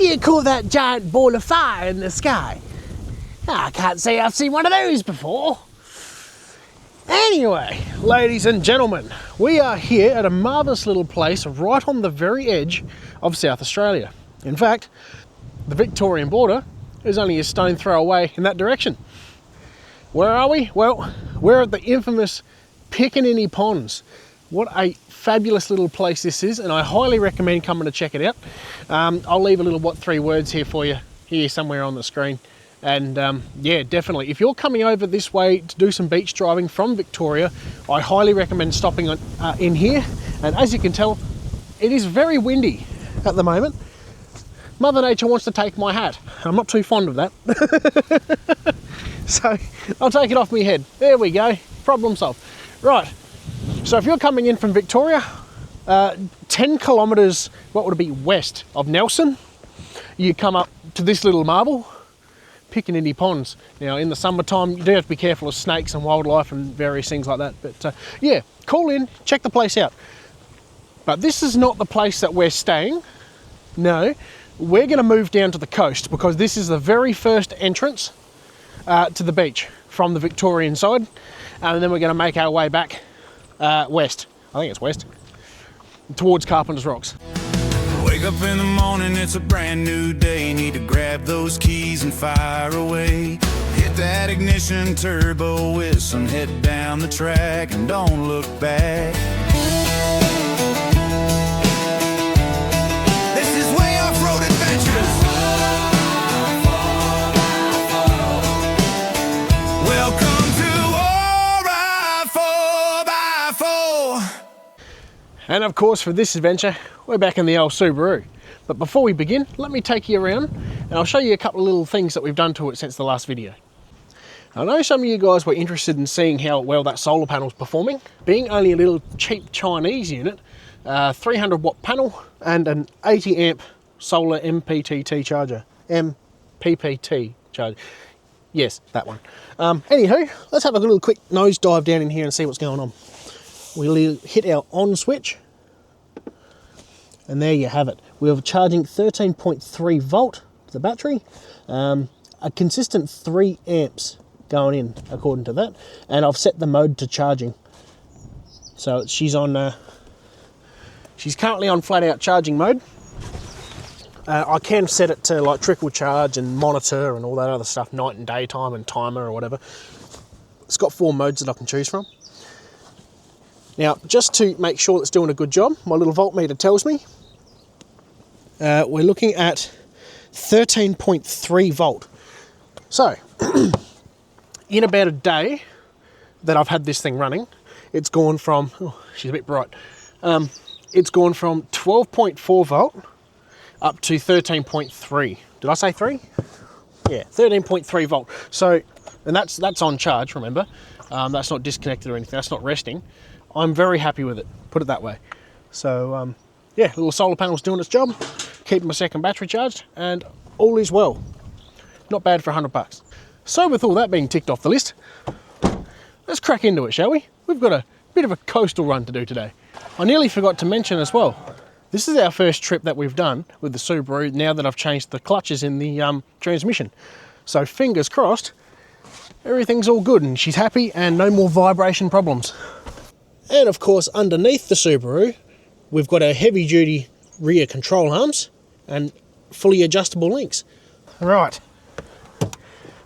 do you call that giant ball of fire in the sky? I can't say I've seen one of those before. Anyway, ladies and gentlemen, we are here at a marvellous little place right on the very edge of South Australia. In fact, the Victorian border is only a stone throw away in that direction. Where are we? Well, we're at the infamous Piccaninnie Ponds. What a fabulous little place this is, and I highly recommend coming to check it out. I'll leave a little 3 words here for you, here somewhere on the screen. And yeah, definitely, if you're coming over this way to do some beach driving from Victoria, I highly recommend stopping in here. And as you can tell, it is very windy at the moment. Mother Nature wants to take my hat. I'm not too fond of that. So I'll take it off my head. There we go, problem solved. Right, so if you're coming in from Victoria, 10 kilometres, what would it be, west of Nelson, you come up to this little marble, Piccaninnie Ponds. Now in the summertime you do have to be careful of snakes and wildlife and various things like that, but yeah, call in, check the place out. But this is not the place that we're staying. No, we're going to move down to the coast because this is the very first entrance to the beach from the Victorian side, and then we're going to make our way back west. I think it's west, towards Carpenter's Rocks. Wake up in the morning, it's a brand new day. Need to grab those keys and fire away. Hit that ignition, turbo whistle, and head down the track and don't look back. This is way off-road adventures. Welcome to 4x4x4. And of course, for this adventure, we're back in the old Subaru. But before we begin, let me take you around and I'll show you a couple of little things that we've done to it since the last video. I know some of you guys were interested in seeing how well that solar panel's performing. Being only a little cheap Chinese unit, 300 watt panel and an 80 amp solar MPPT charger. MPPT charger. Yes, that one. Anywho, let's have a little quick nose dive down in here and see what's going on. We'll hit our on switch, and there you have it. We're charging 13.3 volt to the battery, a consistent 3 amps going in according to that, and I've set the mode to charging. So she's currently on flat out charging mode. I can set it to like trickle charge and monitor and all that other stuff, night and daytime and timer or whatever. It's got 4 modes that I can choose from. Now, just to make sure it's doing a good job, my little voltmeter tells me we're looking at 13.3 volt. So, in about a day that I've had this thing running, it's gone from, oh, she's a bit bright, it's gone from 12.4 volt up to 13.3. Did I say 3? Yeah, 13.3 volt. So, and that's on charge, remember. That's not disconnected or anything, that's not resting. I'm very happy with it, put it that way. So yeah, little solar panel's doing its job, keeping my second battery charged, and all is well. Not bad for $100. So with all that being ticked off the list, let's crack into it, shall we? We've got a bit of a coastal run to do today. I nearly forgot to mention as well, this is our first trip that we've done with the Subaru now that I've changed the clutches in the transmission. So fingers crossed, everything's all good and she's happy and no more vibration problems. And of course, underneath the Subaru, we've got our heavy duty rear control arms and fully adjustable links. Right.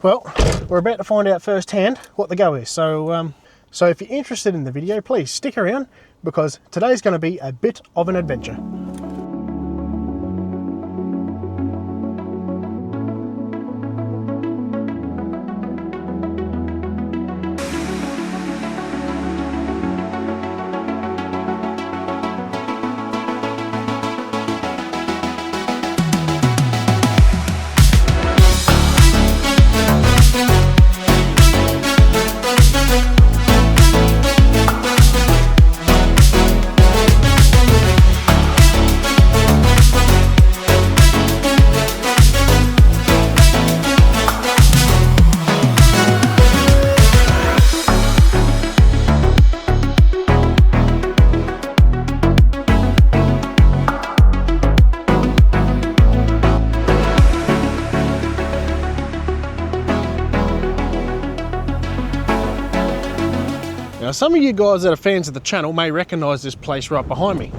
Well, we're about to find out firsthand what the go is. So if you're interested in the video, please stick around because today's going to be a bit of an adventure. Now, some of you guys that are fans of the channel may recognise this place right behind me.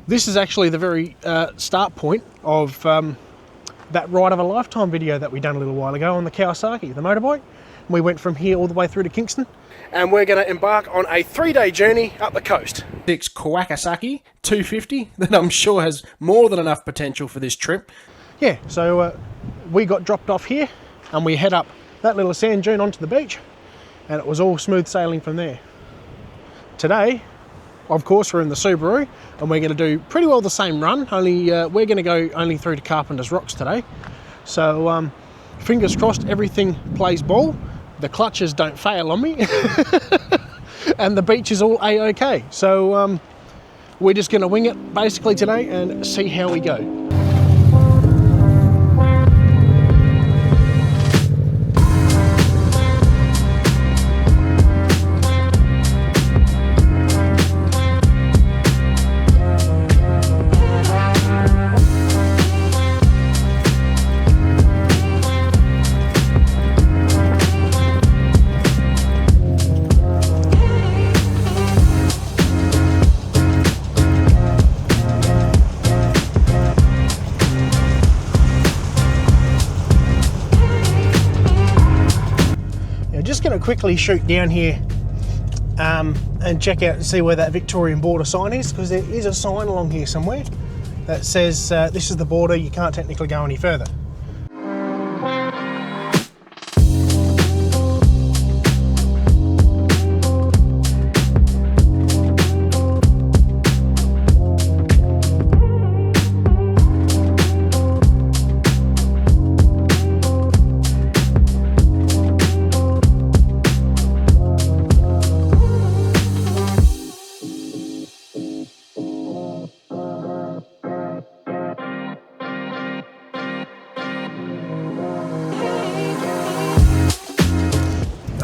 This is actually the very start point of that Ride of a Lifetime video that we done a little while ago on the Kawasaki, the motorbike. We went from here all the way through to Kingston, and we're going to embark on a 3-day journey up the coast. This Kawasaki 250 that I'm sure has more than enough potential for this trip. Yeah, so we got dropped off here and we head up that little sand dune onto the beach, and it was all smooth sailing from there. Today, of course, we're in the Subaru and we're going to do pretty well the same run, only we're going to go only through to Carpenter's Rocks today. So fingers crossed everything plays ball, the clutches don't fail on me and the beach is all a-okay. So we're just going to wing it basically today and see how we go. Just going to quickly shoot down here and check out and see where that Victorian border sign is, because there is a sign along here somewhere that says this is the border, you can't technically go any further.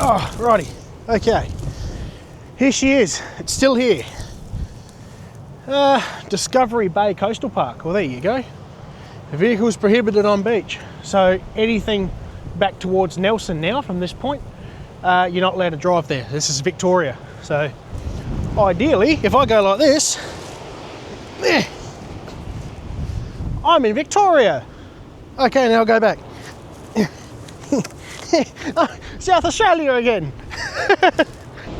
Oh, righty, okay, here she is, it's still here. Discovery Bay Coastal Park, well there you go. The vehicle's prohibited on beach, so anything back towards Nelson now from this point, you're not allowed to drive there. This is Victoria, so ideally, if I go like this, I'm in Victoria. Okay, now I'll go back. South Australia again. But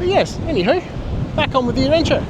yes, anywho, back on with the adventure.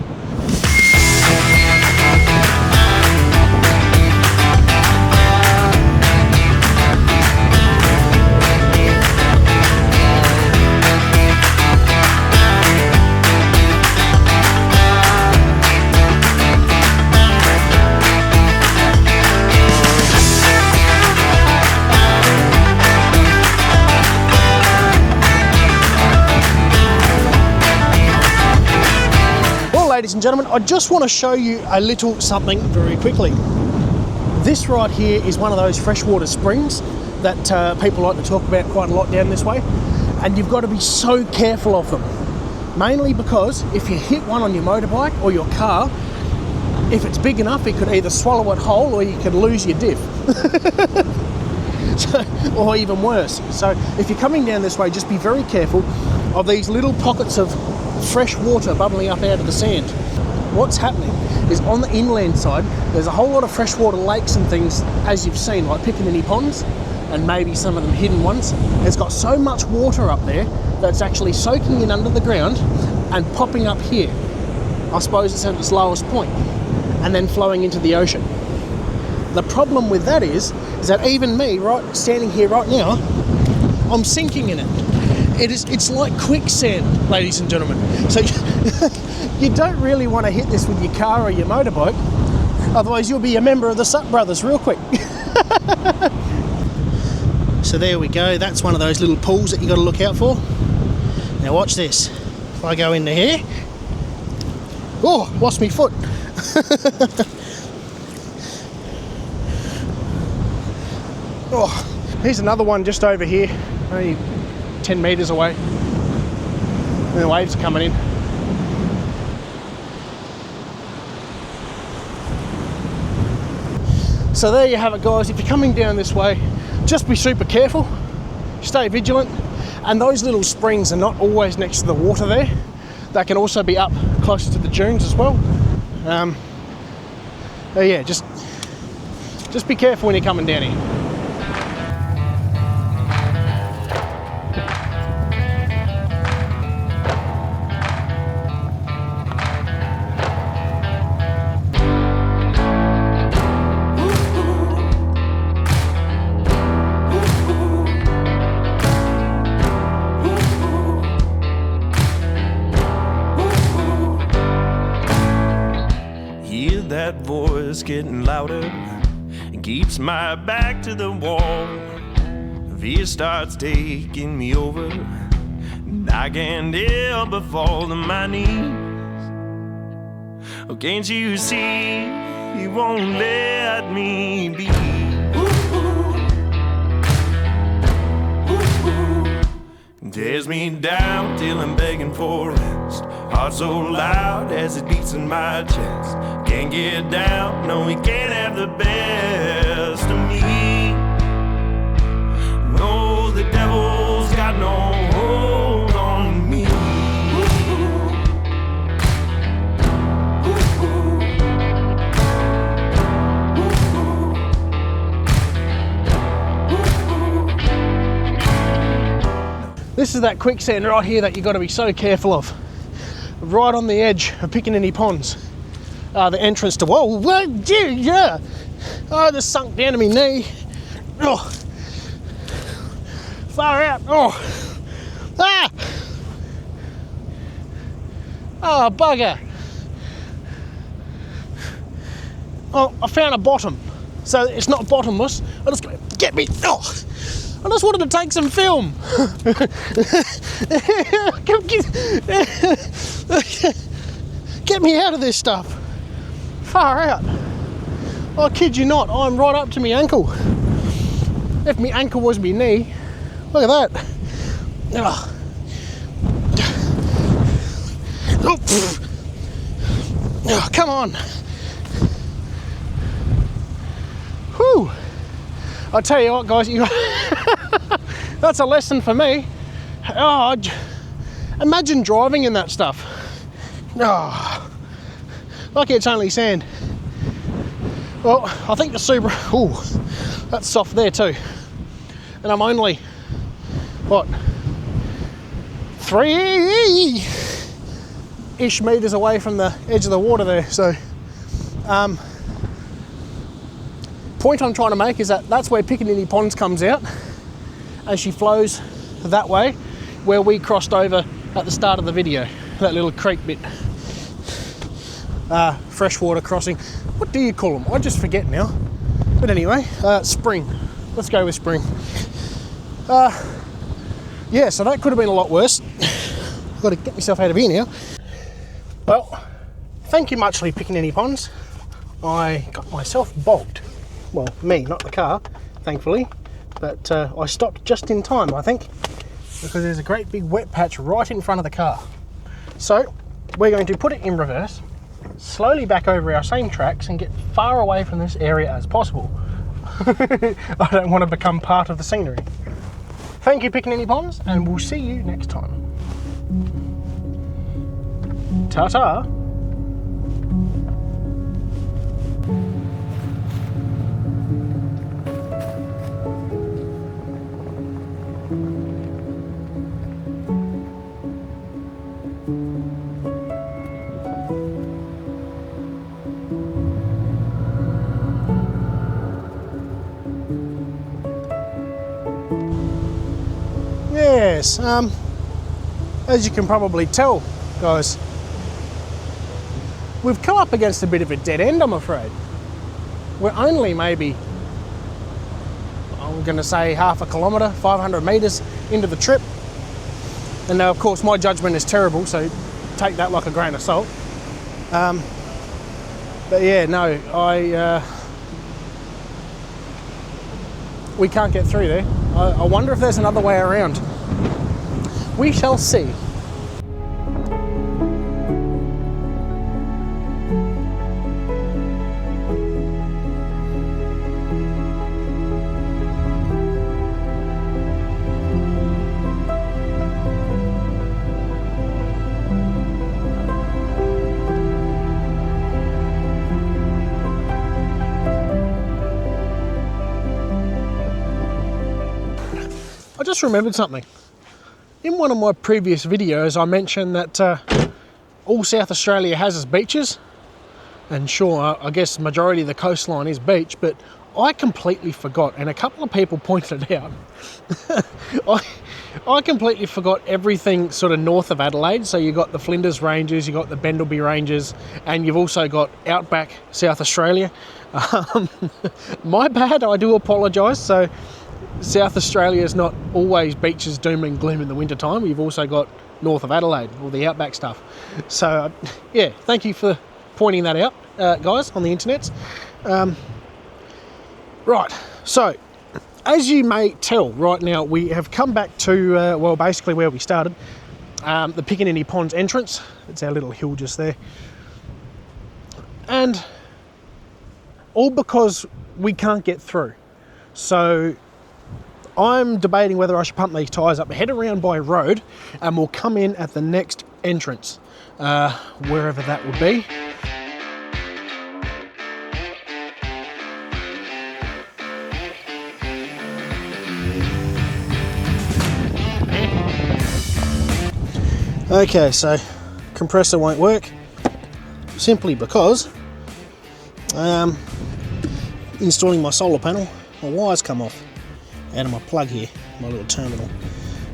Ladies and gentlemen, I just want to show you a little something very quickly. This right here is one of those freshwater springs that people like to talk about quite a lot down this way, and you've got to be so careful of them, mainly because if you hit one on your motorbike or your car, if it's big enough it could either swallow it whole or you could lose your diff. Or even worse. So if you're coming down this way, just be very careful of these little pockets of fresh water bubbling up out of the sand. What's happening is on the inland side there's a whole lot of freshwater lakes and things, as you've seen, like Piccaninnie ponds and maybe some of them hidden ones. It's got so much water up there that's actually soaking in under the ground and popping up here. I suppose it's at its lowest point and then flowing into the ocean. The problem with that is that even me, right, standing here right now, I'm sinking in it. It's like quicksand, ladies and gentlemen. So you don't really want to hit this with your car or your motorbike, otherwise you'll be a member of the Sup Brothers real quick. So there we go, that's one of those little pools that you got to look out for. Now watch this. If I go into here, oh, lost my foot. Oh, here's another one just over here, only 10 metres away. And the waves are coming in. So there you have it, guys. If you're coming down this way, just be super careful, stay vigilant, and those little springs are not always next to the water there. That can also be up closer to the dunes as well. Yeah, just be careful when you're coming down here. That voice getting louder and keeps my back to the wall. Fear starts taking me over, and I can't help but fall to my knees. Oh, can't you see you won't let me be? Tears me down till I'm begging for rest. Heart so loud as it beats in my chest. Can't get down, no, he can't have the best of me. No, the devil's got no hold on me. This is that quicksand right here that you've got to be so careful of. Right on the edge of Piccaninnie Ponds. The entrance to, whoa, yeah. Oh, I just sunk down to my knee. Oh, far out. Oh, ah. Oh, bugger. Oh, I found a bottom. So it's not bottomless. I just gotta get me. Oh, I just wanted to take some film. Get me out of this stuff. Far out. I kid you not, I'm right up to my ankle. If my ankle was my knee, look at that. Oh. Oh, come on. Whew. I'll tell you what, guys, that's a lesson for me. Oh, imagine driving in that stuff. Oh, lucky it's only sand. Well, I think the Subaru, ooh, that's soft there too. And I'm only, what, 3-ish meters away from the edge of the water there. So, point I'm trying to make is that that's where Piccaninnie Ponds comes out as she flows that way, where we crossed over at the start of the video, that little creek bit. Freshwater crossing. What do you call them? I just forget now. But anyway, spring. Let's go with spring. Yeah, so that could have been a lot worse. I've got to get myself out of here now. Well, thank you muchly, Piccaninnie Ponds. I got myself bogged. Well, me, not the car, thankfully. But I stopped just in time, I think, because there's a great big wet patch right in front of the car. So we're going to put it in reverse, slowly back over our same tracks and get far away from this area as possible. I don't want to become part of the scenery. Thank you, Piccaninnie Ponds, and we'll see you next time. Ta-ta. Yes, as you can probably tell, guys, we've come up against a bit of a dead end, I'm afraid. We're only maybe, I'm going to say half a kilometre, 500 metres into the trip. And now, of course, my judgment is terrible, so take that like a grain of salt. But yeah, no, we can't get through there. I wonder if there's another way around. We shall see. I just remembered something. In one of my previous videos, I mentioned that all South Australia has is beaches. And sure, I guess the majority of the coastline is beach, but I completely forgot, and a couple of people pointed it out. I completely forgot everything sort of north of Adelaide. So you've got the Flinders Ranges, you've got the Bendelby Ranges, and you've also got outback South Australia. My bad, I do apologise. So South Australia is not always beaches doom and gloom in the winter time. You've also got north of Adelaide, all the outback stuff. So yeah, thank you for pointing that out, guys, on the internet. Right, so as you may tell right now, we have come back to, well, basically where we started, the Piccaninnie Ponds entrance. It's our little hill just there. And all because we can't get through. So I'm debating whether I should pump these tyres up, head around by road, and we'll come in at the next entrance, wherever that would be. Okay, so compressor won't work simply because installing my solar panel, my wires come off out of my plug here, my little terminal.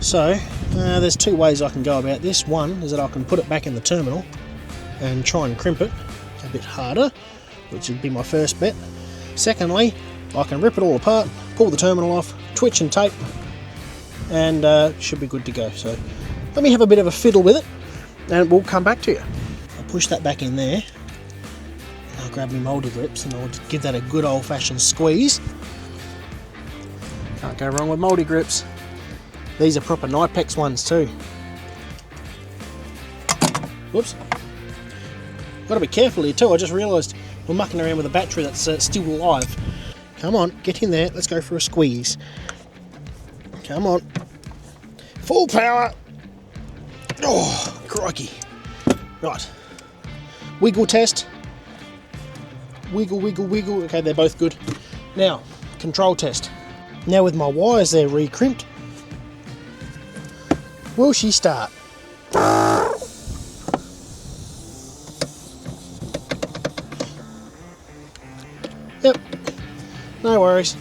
So there's two ways I can go about this. One is that I can put it back in the terminal and try and crimp it a bit harder, which would be my first bet. Secondly, I can rip it all apart, pull the terminal off, twitch and tape, and should be good to go. So let me have a bit of a fiddle with it and we'll come back to you. I'll push that back in there. I'll grab my mouldy grips and I'll give that a good old-fashioned squeeze. Can't go wrong with mouldy grips. These are proper Nipex ones too. Whoops. Got to be careful here too. I just realised we're mucking around with a battery that's still alive. Come on, get in there. Let's go for a squeeze. Come on. Full power. Oh, crikey. Right. Wiggle test. Wiggle, wiggle, wiggle. Okay, they're both good. Now, control test. Now with my wires there re-crimped, will she start? Yep. No worries.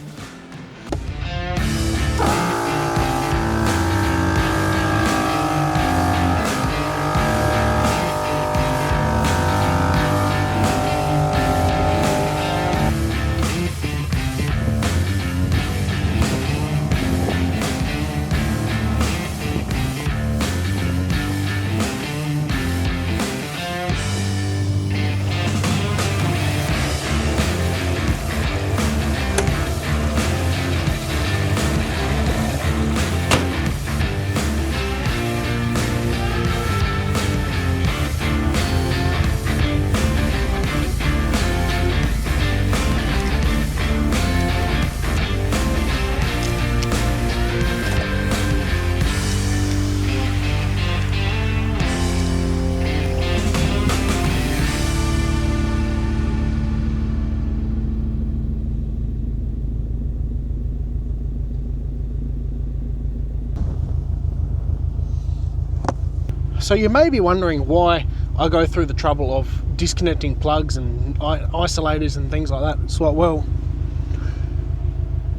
So you may be wondering why I go through the trouble of disconnecting plugs and isolators and things like that. So, well,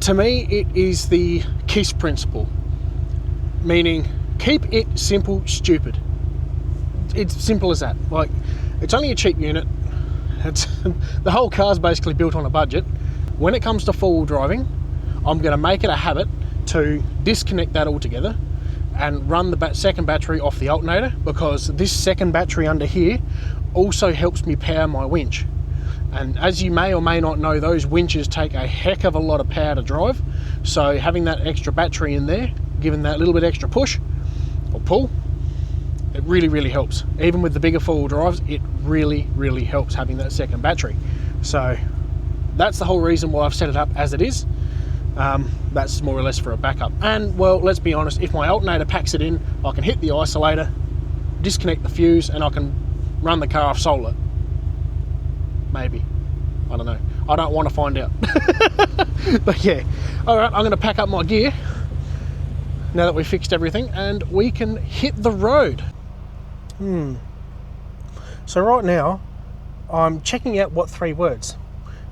to me it is the KISS principle, meaning keep it simple, stupid. It's simple as that. Like, it's only a cheap unit. It's the whole car's basically built on a budget. When it comes to four-wheel driving, I'm going to make it a habit to disconnect that altogether and run the second battery off the alternator, because this second battery under here also helps me power my winch. And as you may or may not know, those winches take a heck of a lot of power to drive. So having that extra battery in there, giving that little bit extra push or pull, it really, really helps. Even with the bigger four-wheel drives, it really, really helps having that second battery. So that's the whole reason why I've set it up as it is. That's more or less for a backup. And, well, let's be honest, if my alternator packs it in, I can hit the isolator, disconnect the fuse, and I can run the car off solar. Maybe. I don't know. I don't want to find out. But yeah. Alright, I'm going to pack up my gear now that we've fixed everything, and we can hit the road. So right now, I'm checking out What 3 Words,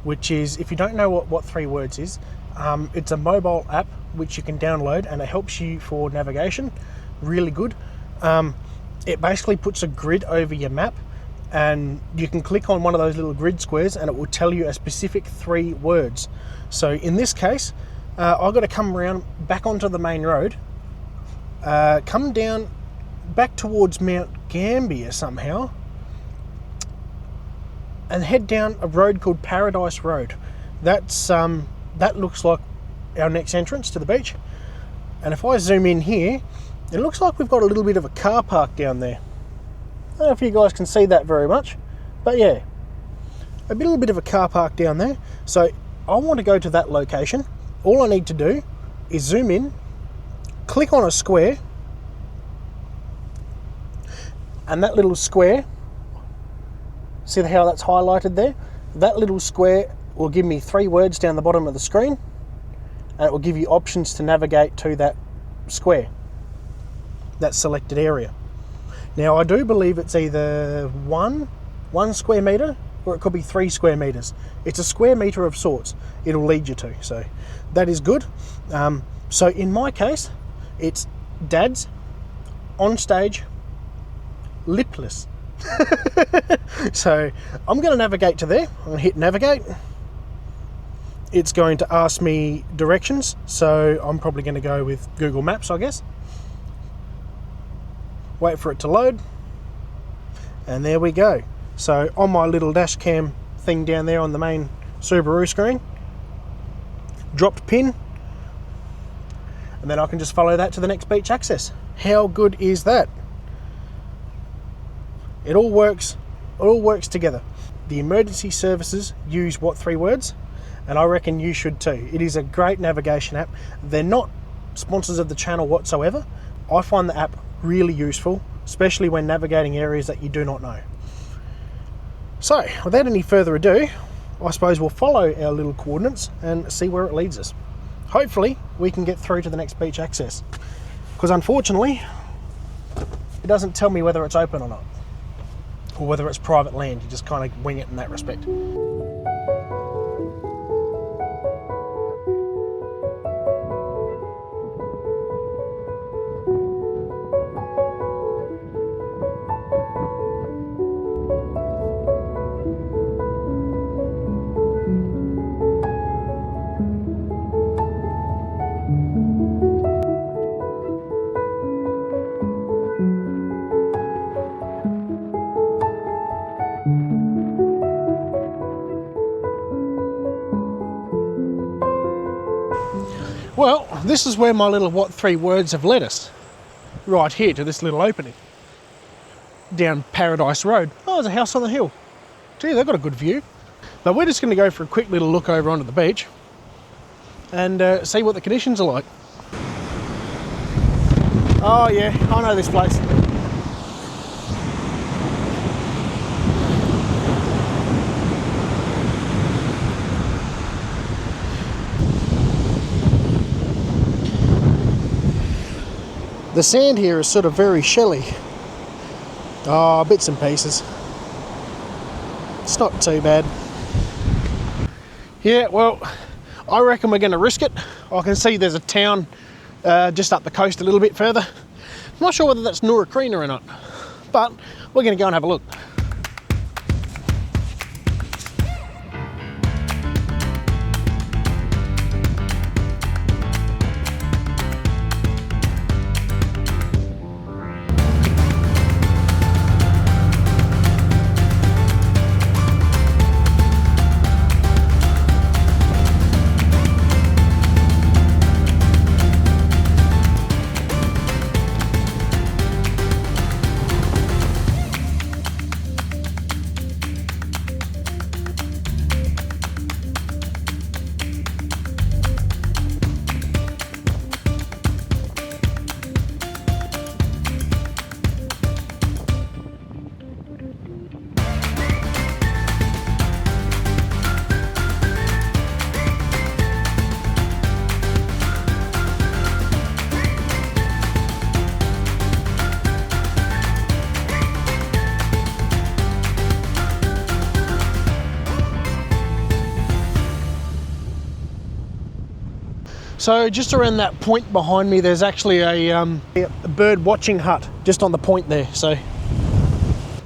which is, if you don't know what 3 Words is, it's a mobile app which you can download, and it helps you for navigation. Really good. It basically puts a grid over your map, and you can click on one of those little grid squares and it will tell you a specific 3 words. So in this case, I've got to come around back onto the main road, come down back towards Mount Gambier somehow, and head down a road called Paradise Road. That's that looks like our next entrance to the beach. And if I zoom in here, it looks like we've got a little bit of a car park down there. I don't know if you guys can see that very much, but yeah, a little bit of a car park down there. So I want to go to that location. All I need to do is zoom in, click on a square, and that little square, see how that's highlighted there? That little square will give me 3 words down the bottom of the screen, and it will give you options to navigate to that square, that selected area. Now I do believe it's either one square metre, or it could be 3 square metres. It's a square metre of sorts it'll lead you to, so that is good. So in my case, it's Dad's on stage, lipless. So I'm going to navigate to there. I'm going to hit navigate. It's going to ask me directions, so I'm probably going to go with Google Maps, I guess. Wait for it to load, and there we go. So on my little dash cam thing down there on the main Subaru screen, dropped pin, and then I can just follow that to the next beach access. How good is that? It all works together. The emergency services use What 3 Words, and I reckon you should too. It is a great navigation app. They're not sponsors of the channel whatsoever. I find the app really useful, especially when navigating areas that you do not know. So without any further ado, I suppose we'll follow our little coordinates and see where it leads us. Hopefully we can get through to the next beach access, because unfortunately it doesn't tell me whether it's open or not, or whether it's private land. You just kind of wing it in that respect. Well, this is where my little What 3 Words have led us. Right here to this little opening. Down Paradise Road. Oh, there's a house on the hill. Gee, they've got a good view. But we're just going to go for a quick little look over onto the beach and see what the conditions are like. Oh yeah, I know this place. The sand here is sort of very shelly. Oh, bits and pieces. It's not too bad. Yeah, well, I reckon we're going to risk it. I can see there's a town just up the coast a little bit further. I'm not sure whether that's Norakrina or not, but we're going to go and have a look. So just around that point behind me, there's actually a bird watching hut just on the point there. So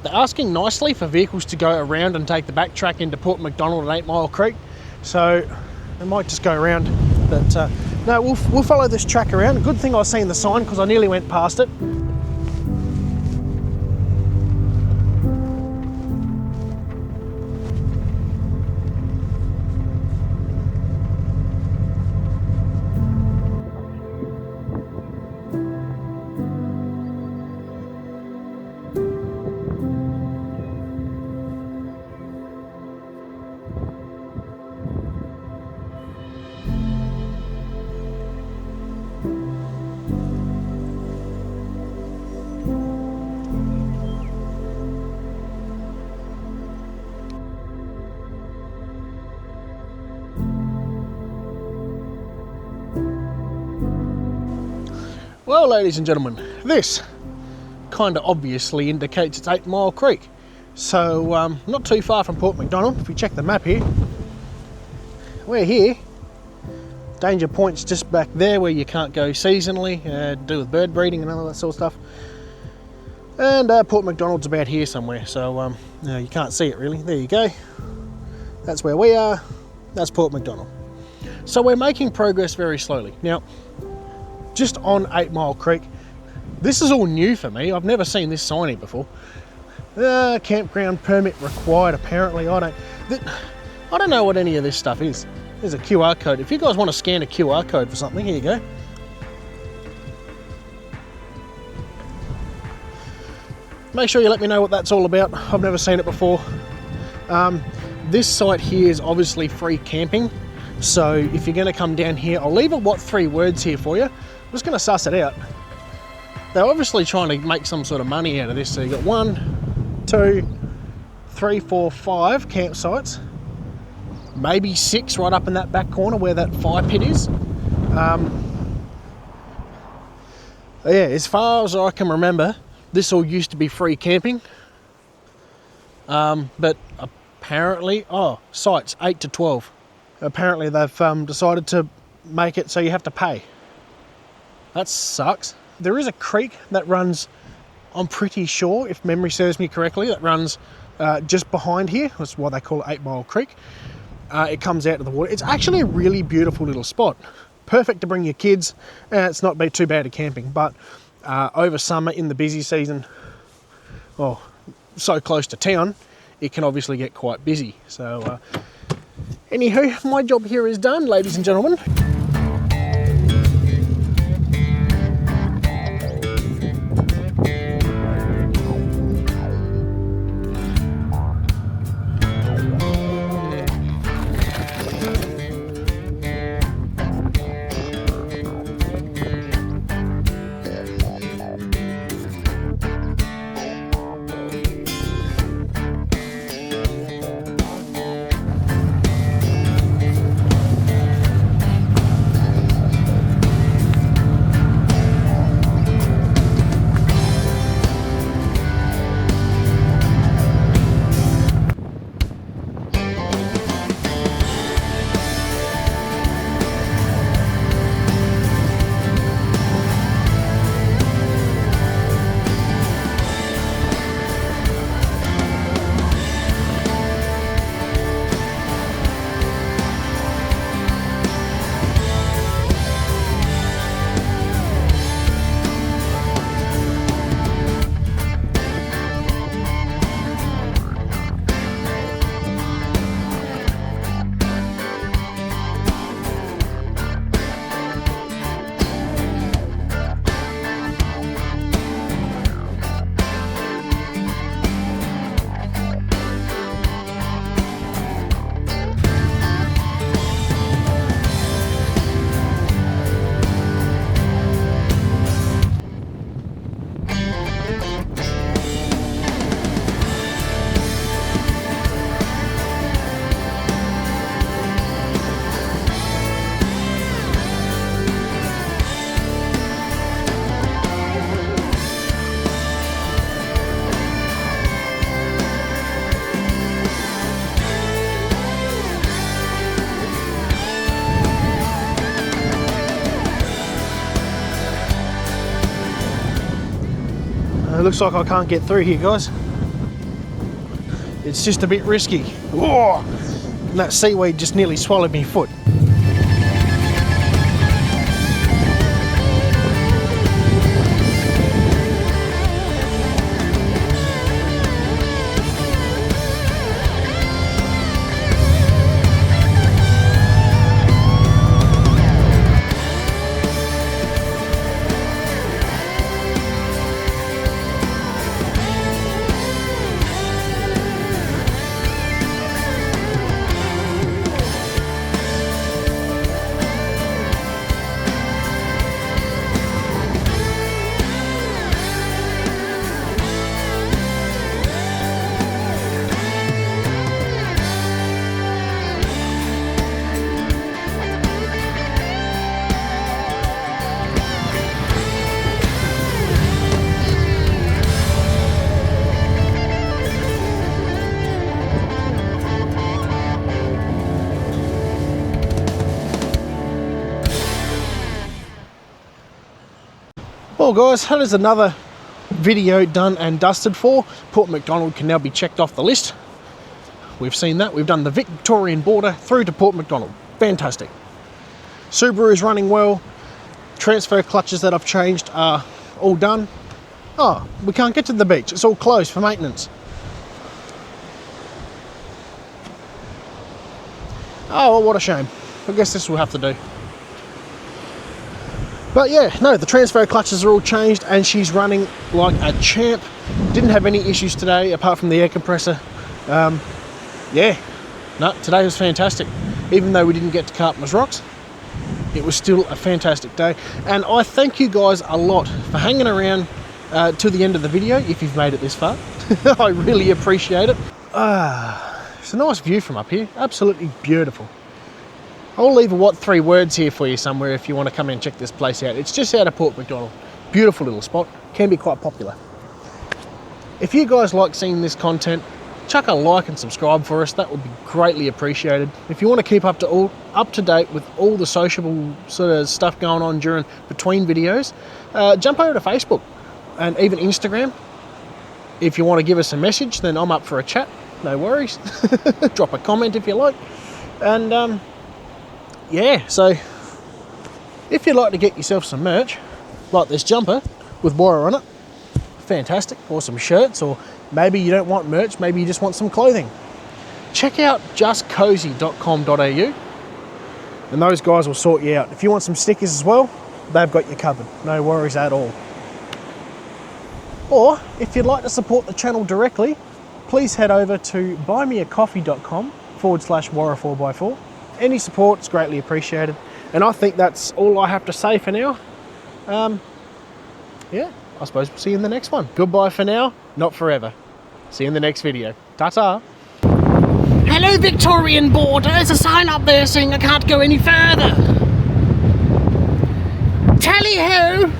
they're asking nicely for vehicles to go around and take the backtrack into Port MacDonnell at 8 Mile Creek. So we might just go around, but no, we'll follow this track around. Good thing I was seeing the sign because I nearly went past it. Well, ladies and gentlemen, this kind of obviously indicates it's 8 Mile Creek. So not too far from Port MacDonnell. If we check the map here, we're here. Danger point's just back there where you can't go seasonally, to do with bird breeding and all that sort of stuff. And Port MacDonnell's about here somewhere, so you can't see it really. There you go. That's where we are. That's Port MacDonnell. So we're making progress very slowly. Now, just on 8 Mile Creek, this is all new for me. I've never seen this sign here before. Campground permit required, apparently. I don't know what any of this stuff is. There's a QR code. If you guys want to scan a QR code for something, here you go. Make sure you let me know what that's all about. I've never seen it before. This site here is obviously free camping. So if you're going to come down here, I'll leave it 3 words here for you. I'm just going to suss it out. They're obviously trying to make some sort of money out of this. So you've got 1, 2, 3, 4, 5 campsites. Maybe 6 right up in that back corner where that fire pit is. Yeah, as far as I can remember, this all used to be free camping. But apparently, sites 8 to 12. Apparently they've decided to make it so you have to pay. That sucks. There is a creek that runs, I'm pretty sure, if memory serves me correctly, that runs just behind here. That's why they call it 8 Mile Creek. It comes out of the water. It's actually a really beautiful little spot. Perfect to bring your kids. It's not too bad at camping, but over summer in the busy season, so close to town, it can obviously get quite busy. So anywho, my job here is done, ladies and gentlemen. It looks like I can't get through here, guys. It's just a bit risky. Whoa! And that seaweed just nearly swallowed me foot. Well guys, that is another video done and dusted for. Port MacDonnell can now be checked off the list. We've seen that. We've done the Victorian border through to Port MacDonnell. Fantastic. Subaru is running well. Transfer clutches that I've changed are all done. Oh, we can't get to the beach. It's all closed for maintenance. Oh, well, what a shame. I guess this will have to do. But yeah, no, the transfer clutches are all changed and she's running like a champ. Didn't have any issues today apart from the air compressor. Yeah, no, today was fantastic. Even though we didn't get to Carpenter's Rocks, it was still a fantastic day. And I thank you guys a lot for hanging around to the end of the video if you've made it this far. I really appreciate it. It's a nice view from up here, absolutely beautiful. I'll leave a 3 words here for you somewhere if you want to come and check this place out. It's just out of Port MacDonnell. Beautiful little spot, can be quite popular. If you guys like seeing this content, chuck a like and subscribe for us. That would be greatly appreciated. If you want to keep up to date with all the sociable sort of stuff going on between videos, jump over to Facebook and even Instagram. If you want to give us a message, then I'm up for a chat. No worries. Drop a comment if you like. And yeah, so if you'd like to get yourself some merch, like this jumper with wire on it, fantastic, or some shirts, or maybe you don't want merch, maybe you just want some clothing, check out justcozy.com.au and those guys will sort you out. If you want some stickers as well, they've got you covered, no worries at all. Or if you'd like to support the channel directly, please head over to buymeacoffee.com/warrior4x4. Any support is greatly appreciated. And I think that's all I have to say for now. Yeah, I suppose we'll see you in the next one. Goodbye for now, not forever. See you in the next video. Ta-ta. Hello, Victorian border. There's a sign up there saying I can't go any further. Tally-ho!